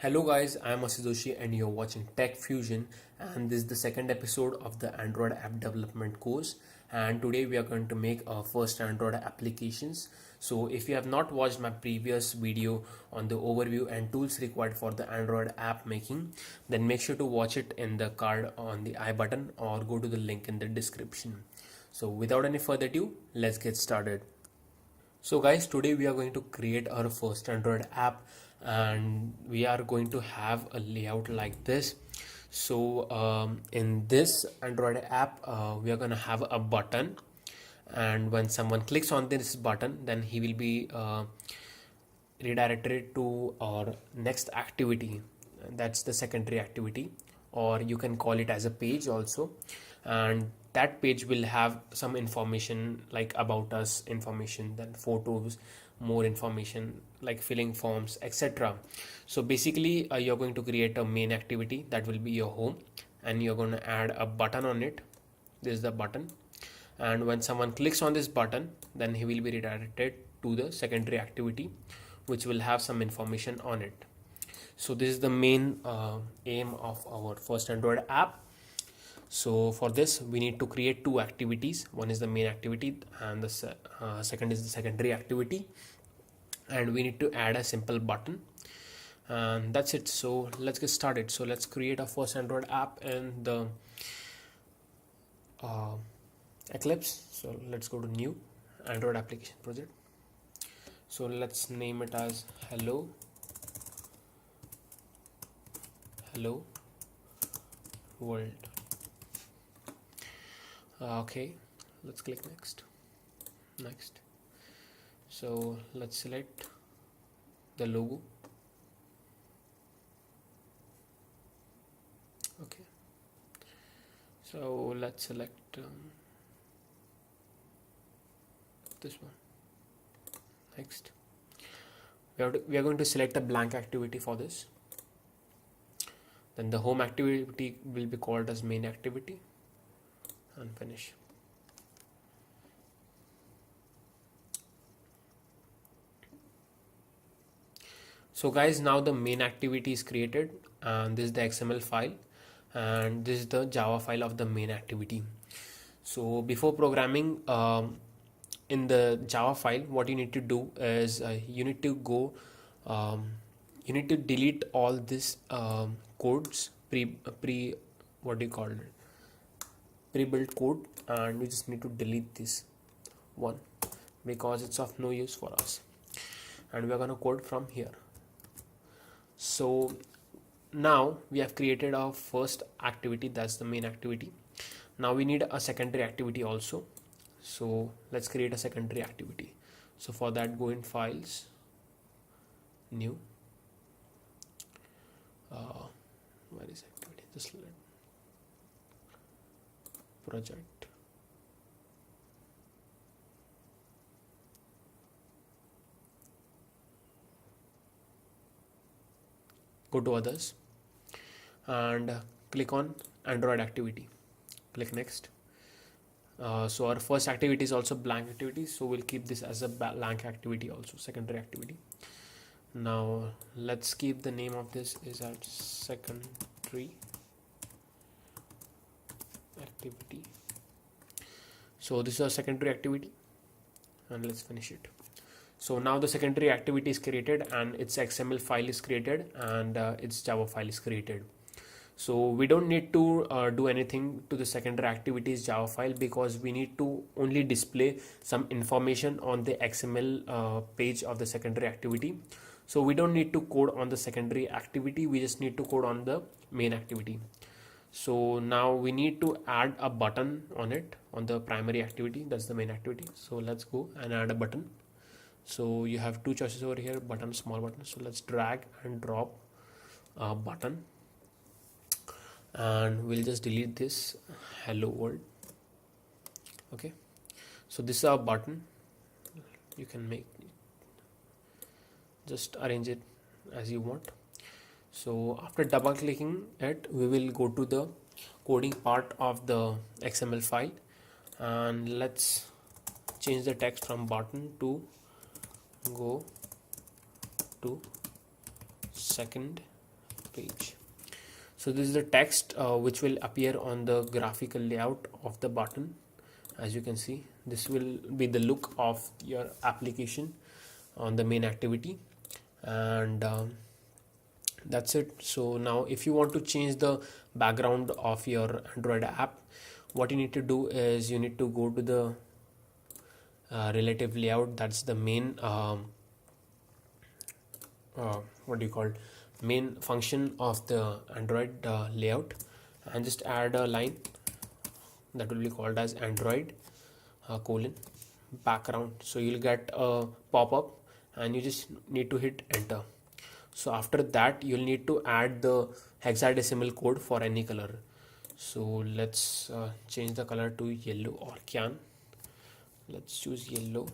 Hello guys, I am Asidoshi and you're watching Tech Fusion, and this is the second episode of the Android app development course, and today we are going to make our first Android applications. So if you have not watched my previous video on the overview and tools required for the Android app making, then make sure to watch it in the card on the I button or go to the link in the description. So without any further ado, let's get started. So guys, today we are going to create our first Android app, and we are going to have a layout like this. So in this Android app, we are going to have a button, and when someone clicks on this button, then he will be redirected to our next activity. That's the secondary activity, or you can call it as a page also. And that page will have some information like about us information, then photos, more information like filling forms, etc. So basically you're going to create a main activity that will be your home, and you're going to add a button on it. This is the button, and when someone clicks on this button, then he will be redirected to the secondary activity, which will have some information on it. So this is the main aim of our first Android app. So for this we need to create two activities. One is the main activity and the second is the secondary activity, and we need to add a simple button, and that's it. So let's get started. So let's create our first Android app in the uh, Eclipse. So let's go to new Android application project. So let's name it as hello world. Okay, let's click next. So let's select the logo. Okay, so let's select this one. Next, we are going to select a blank activity for this. Then the home activity will be called as main activity, and finish. So guys, now the main activity is created, and this is the XML file, and this is the Java file of the main activity. So before programming in the Java file, what you need to do is you need to go you need to delete all this codes pre what do you call it, pre-built code, and we just need to delete this one because it's of no use for us, and we're gonna code from here. So now we have created our first activity, that's the main activity. Now we need a secondary activity also. So let's create a secondary activity. So for that, go in files, new, where is activity, just let project, go to others, and click on Android activity, click next. So our first activity is also blank activity, so we'll keep this as a blank activity also, secondary activity. Now let's keep the name of this is at secondary activity. So this is our secondary activity, and let's finish it. So now the secondary activity is created, and its XML file is created, and its Java file is created. So we don't need to do anything to the secondary activities Java file, because we need to only display some information on the XML page of the secondary activity. So we don't need to code on the secondary activity, we just need to code on the main activity. So now we need to add a button on it, on the primary activity, that's the main activity. So let's go and add a button. So you have two choices over here, button, small button. So let's drag and drop a button, and we'll just delete this hello world. Okay, so this is our button. You can make, just arrange it as you want. So after double clicking it, we will go to the coding part of the XML file, and let's change the text from button to go to second page. So this is the text which will appear on the graphical layout of the button. As you can see, this will be the look of your application on the main activity, and that's it. So now if you want to change the background of your Android app, what you need to do is you need to go to the relative layout. That's the main what do you call it, main function of the Android layout, and just add a line that will be called as Android colon background. So you'll get a pop-up and you just need to hit enter. So after that you'll need to add the hexadecimal code for any color. So let's change the color to yellow or cyan. Let's choose yellow.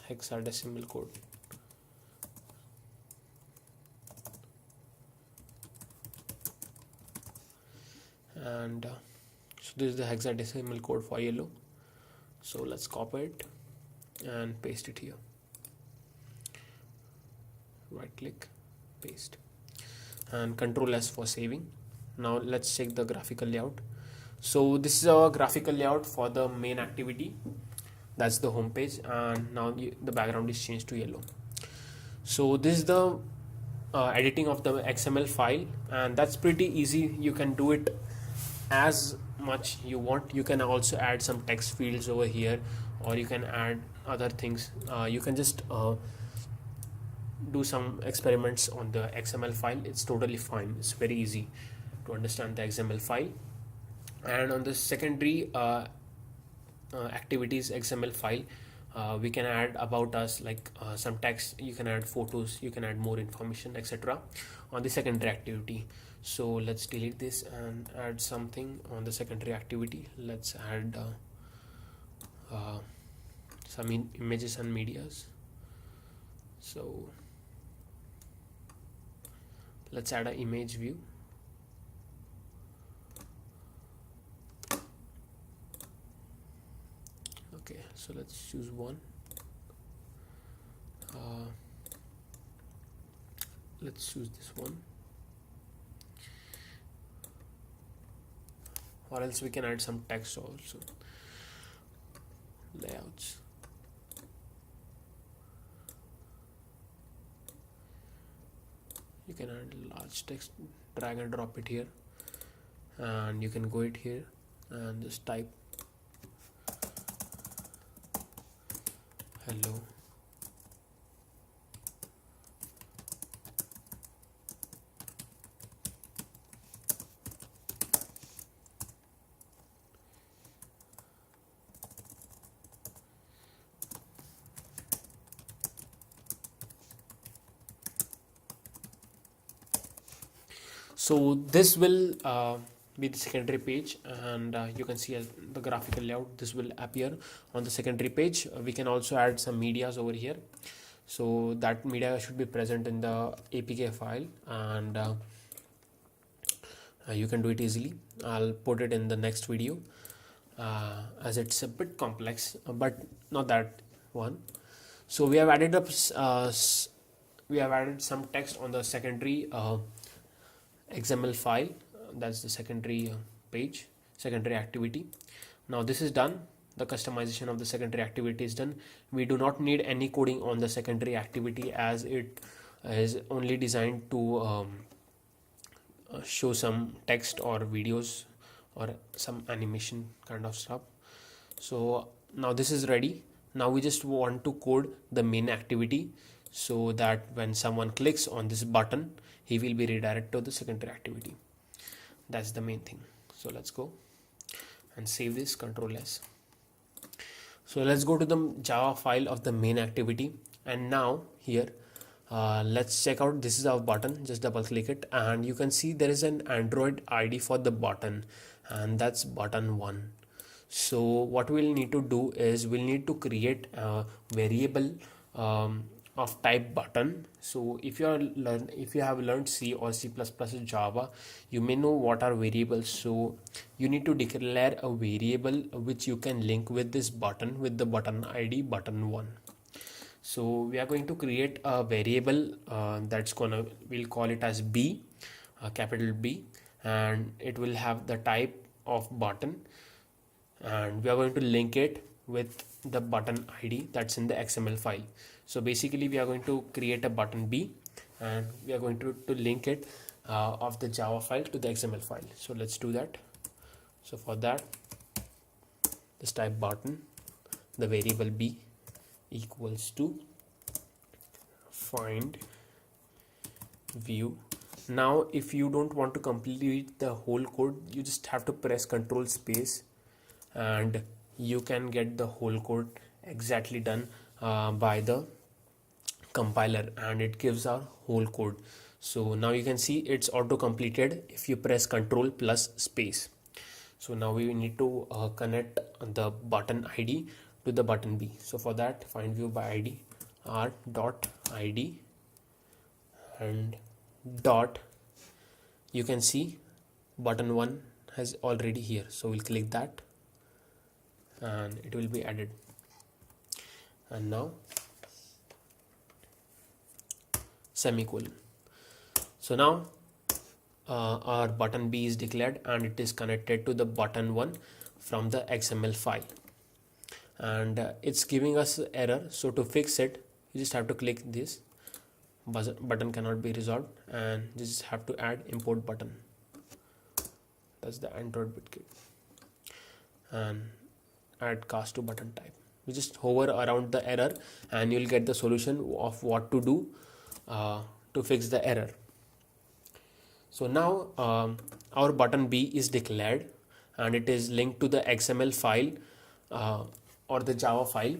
Hexadecimal code. And so this is the hexadecimal code for yellow. So let's copy it and paste it here. Right click, paste, and Control S for saving. Now let's check the graphical layout. So this is our graphical layout for the main activity. That's the home page, and now the background is changed to yellow. So this is the editing of the XML file, and that's pretty easy. You can do it as much you want. You can also add some text fields over here, or you can add other things. You can just do some experiments on the XML file. It's totally fine. It's very easy to understand the XML file. And on the secondary activities XML file, we can add about us, like some text. You can add photos, you can add more information, etc. on the secondary activity. So let's delete this and add something on the secondary activity. Let's add some images and medias. So let's add an image view. Okay, so let's choose one. Let's choose this one, or else we can add some text also. Layouts. You can add large text, drag and drop it here, and you can go it here and just type hello. So this will be the secondary page, and you can see the graphical layout. This will appear on the secondary page. We can also add some medias over here, so that media should be present in the APK file, and you can do it easily. I'll put it in the next video as it's a bit complex, but not that one. So we have added up we have added some text on the secondary XML file. That's the secondary page, secondary activity. Now this is done. The customization of the secondary activity is done. We do not need any coding on the secondary activity, as it is only designed to show some text or videos or some animation kind of stuff. So now this is ready. Now we just want to code the main activity, so that when someone clicks on this button, he will be redirected to the secondary activity. That's the main thing. So let's go and save this, Control S. So let's go to the Java file of the main activity, and now here let's check out. This is our button. Just double click it, and you can see there is an Android ID for the button, and that's button 1. So what we'll need to do is we'll need to create a variable of type button. So if you have learned C or C++ Java, you may know what are variables. So you need to declare a variable which you can link with this button, with the button ID button 1. So we are going to create a variable we'll call it as B, capital B, and it will have the type of button, and we are going to link it with the button ID that's in the XML file. So basically we are going to create a button B, and we are going to link it of the Java file to the XML file. So let's do that. So for that, just type button, the variable B equals to find view. Now if you don't want to complete the whole code, you just have to press Control space, and you can get the whole code exactly done by the compiler, and it gives our whole code. So now you can see it's auto completed if you press Control plus space. So now we need to connect the button ID to the button B. So for that, find view by ID, r dot ID, and dot, you can see button 1 has already here, so we'll click that and it will be added. And now semicolon. So now our button B is declared, and it is connected to the button 1 from the XML file, and it's giving us error. So to fix it, you just have to click this button cannot be resolved, and you just have to add import button. That's the Android BitKit, and add cast to button type. You just hover around the error and you'll get the solution of what to do to fix the error. So now our button B is declared, and it is linked to the XML file or the Java file,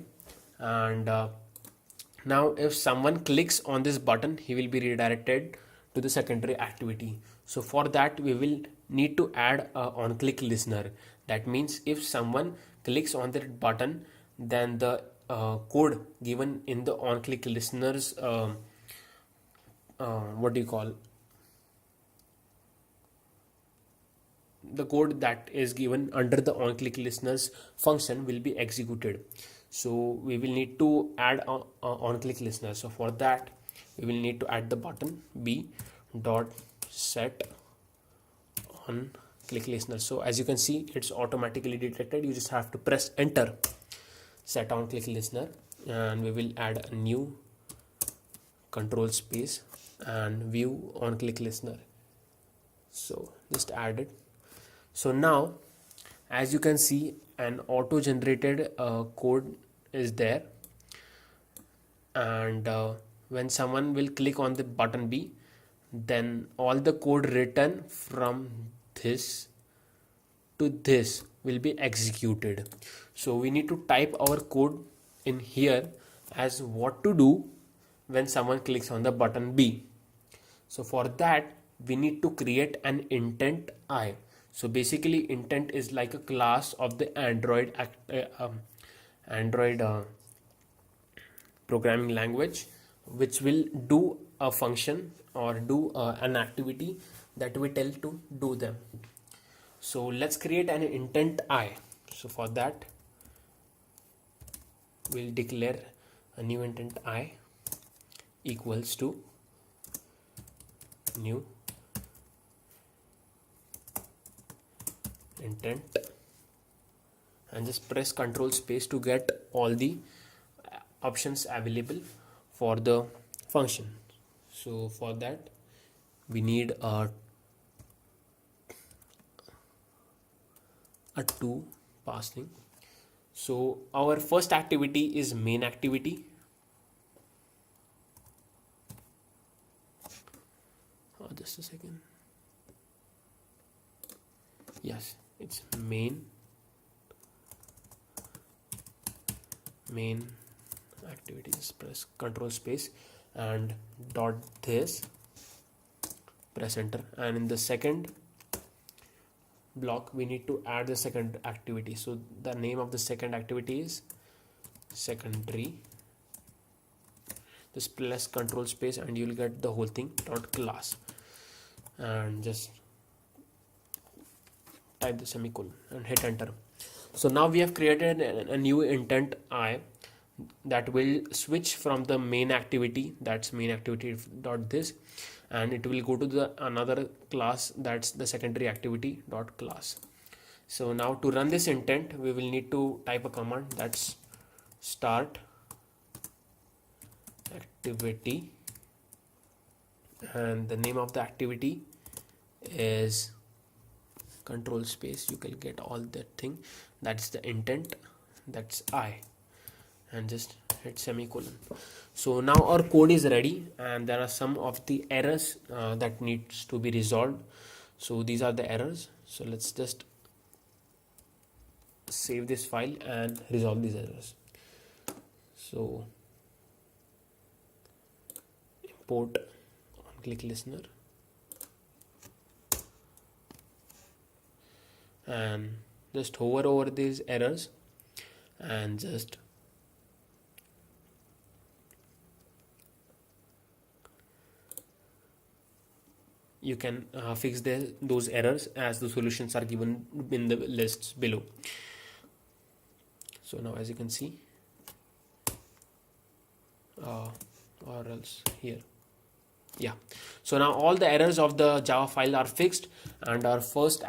and now if someone clicks on this button, he will be redirected to the secondary activity. So for that, we will need to add a on click listener. That means if someone clicks on that button, then the code given in the on click listeners the code that is given under the on click listeners function will be executed. So we will need to add on click listener. So for that, we will need to add the button B dot set on click listener. So as you can see, it's automatically detected. You just have to press enter, set on click listener, and we will add a new control space and view on click listener. So just add it. So now, as you can see, an auto generated code is there, and when someone will click on the button B, then all the code written from this to this will be executed. So we need to type our code in here as what to do when someone clicks on the button B. So for that, we need to create an intent I. So basically, intent is like a class of the Android programming language, which will do a function or do an activity that we tell to do them. So let's create an intent I. So for that, we'll declare a new intent I equals to new intent, and just press Control space to get all the options available for the function. So for that, we need a to passing. So our first activity is main activity. Just a second. Yes, it's main activity. Just press Control space and dot this, press enter, and in the second block we need to add the second activity. So the name of the second activity is secondary. Just press Control space and you'll get the whole thing dot class, and just type the semicolon and hit enter. So now we have created a new intent I that will switch from the main activity, that's main activity dot this, and it will go to the another class, that's the secondary activity dot class. So now to run this intent, we will need to type a command, that's start activity, and the name of the activity is control space, you can get all that thing, that's the intent, that's I, and just hit semicolon. So now our code is ready, and there are some of the errors that needs to be resolved. So these are the errors, so let's just save this file and resolve these errors. So import on click listener, and just hover over these errors and just you can fix those errors as the solutions are given in the lists below. So now as you can see, or else here, yeah, so now all the errors of the Java file are fixed, and our first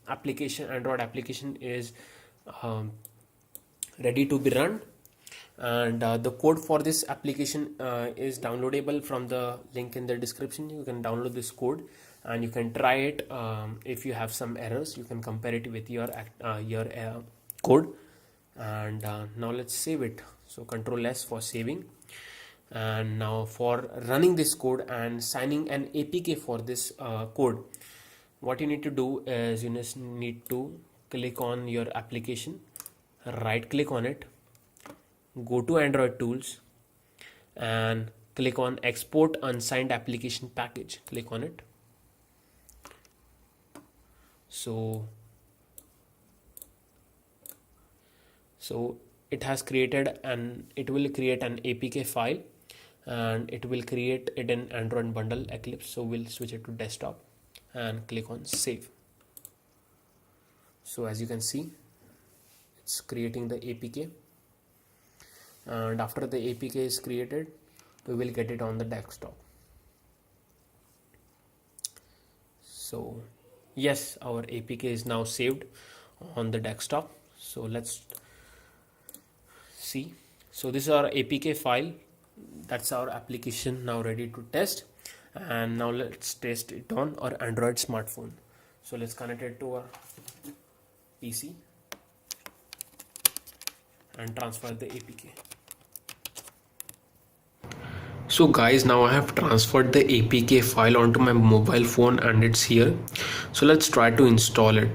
application, Android application, is ready to be run. And the code for this application is downloadable from the link in the description. You can download this code and you can try it. If you have some errors, you can compare it with your code. And now let's save it. So Control S for saving. And now for running this code and signing an APK for this code, what you need to do is you just need to click on your application, right click on it, go to Android tools and click on export unsigned application package, click on it. So it has created it will create an APK file, and it will create it in Android bundle Eclipse. So we'll switch it to desktop and click on save. So as you can see, it's creating the APK, and after the APK is created, we will get it on the desktop. So yes, our APK is now saved on the desktop. So let's see. So this is our APK file, that's our application now ready to test. And now let's test it on our Android smartphone. So let's connect it to our PC and transfer the APK. So guys, now I have transferred the APK file onto my mobile phone and it's here. So let's try to install it.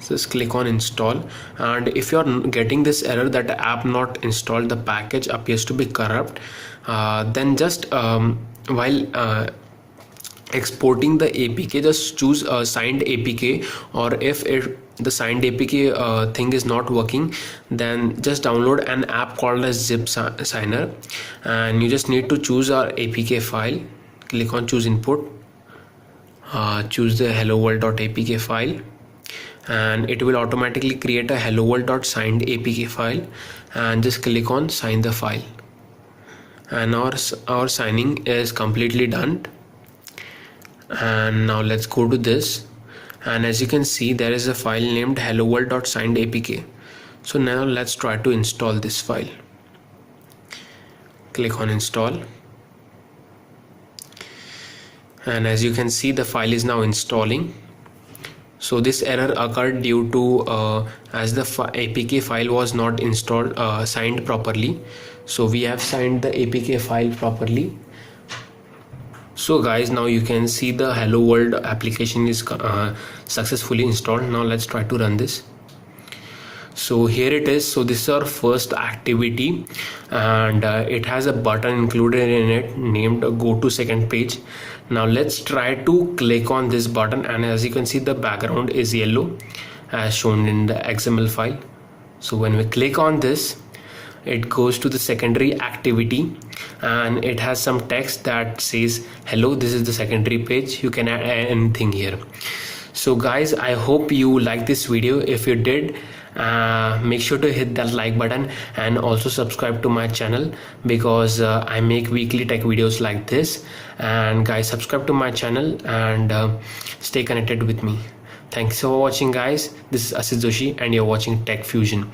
Just click on install, and if you are getting this error that the app not installed, the package appears to be corrupt, then just while exporting the APK, just choose a signed APK, or if the signed APK thing is not working, then just download an app called as Zip Signer, and you just need to choose our APK file, click on choose input, choose the hello world.apk file, and it will automatically create a hello world.signed APK file, and just click on sign the file, and our signing is completely done. And now let's go to this, and as you can see, there is a file named hello world.signed APK. So now let's try to install this file. Click on install, and as you can see, the file is now installing. So this error occurred due to as the APK file was not installed signed properly. So we have signed the APK file properly. So guys, now you can see the hello world application is successfully installed. Now let's try to run this. So here it is. So this is our first activity, and it has a button included in it named go to second page. Now let's try to click on this button, and as you can see, the background is yellow as shown in the XML file. So when we click on this, it goes to the secondary activity, and it has some text that says hello, this is the secondary page. You can add anything here. So guys, I hope you like this video. If you did, Make sure to hit that like button and also subscribe to my channel, because I make weekly tech videos like this. And guys, subscribe to my channel and stay connected with me. Thanks for watching, guys. This is Asit Joshi and you're watching Tech Fusion.